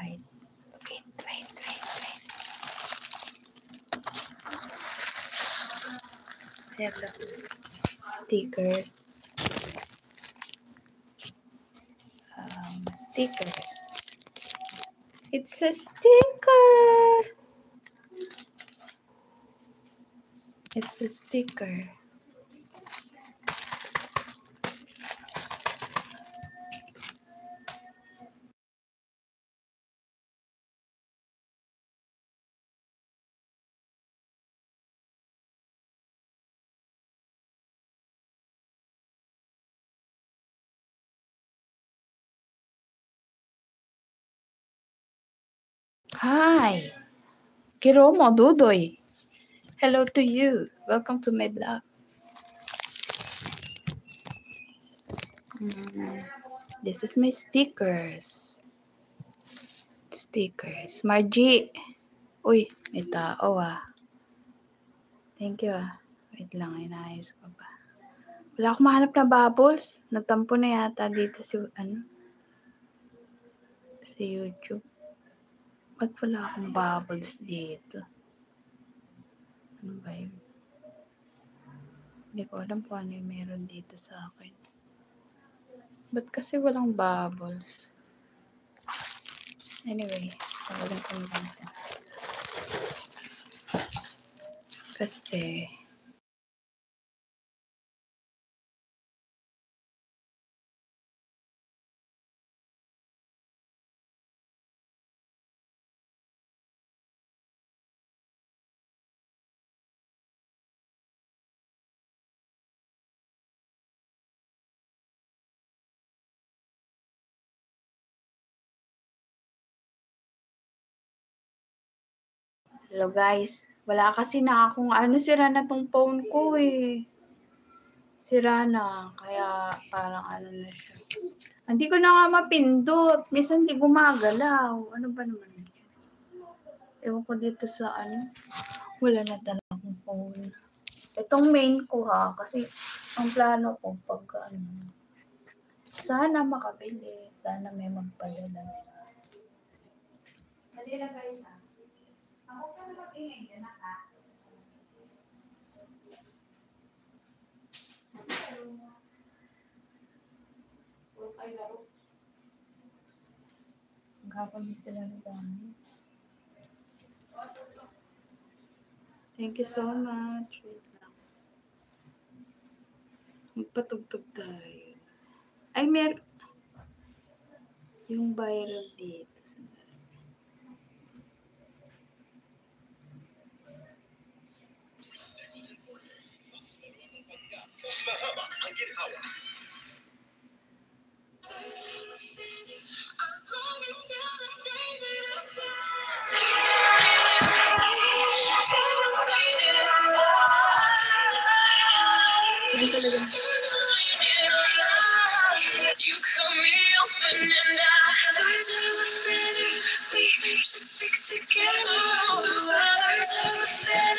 Wait. I have the stickers. Stickers. It's a sticker. It's a sticker. Hi, Kiromo Dudoy. Hello to you. Welcome to my blog. This is my stickers. Stickers. Margie. Uy, may tao ah. Thank you ah. Wait lang, inaayos ko pa. Wala akong mahanap na bubbles. Natampo na yata dito si YouTube. Ba't wala akong bubbles dito? Ano ba yun? Hindi ko alam kung ano yung meron dito sa akin. Ba't kasi walang bubbles? Anyway, tawagan ko na lang ito. Kasi hello guys. Wala kasi na akong sira na tong phone ko eh. Sira na. Kaya parang na siya. Hindi ko na nga mapindot. Minsan hindi gumagalaw. Ano ba naman? Ewan ko dito sa wala na talaga akong phone. Itong main ko ha. Kasi ang plano ko pag sana makabili. Sana may magpadala. Madila guys ha. Ako pa na mag-ingay dyan ha. Okay, laro. Maghapon sila ng dami. Thank you so much. Wait lang. Magpatugtog tayo. Ay, yung viral dito. Mas mahaba ang ginhawa. You cut me open and birds of a feather, we should stick together. Birds of a feather.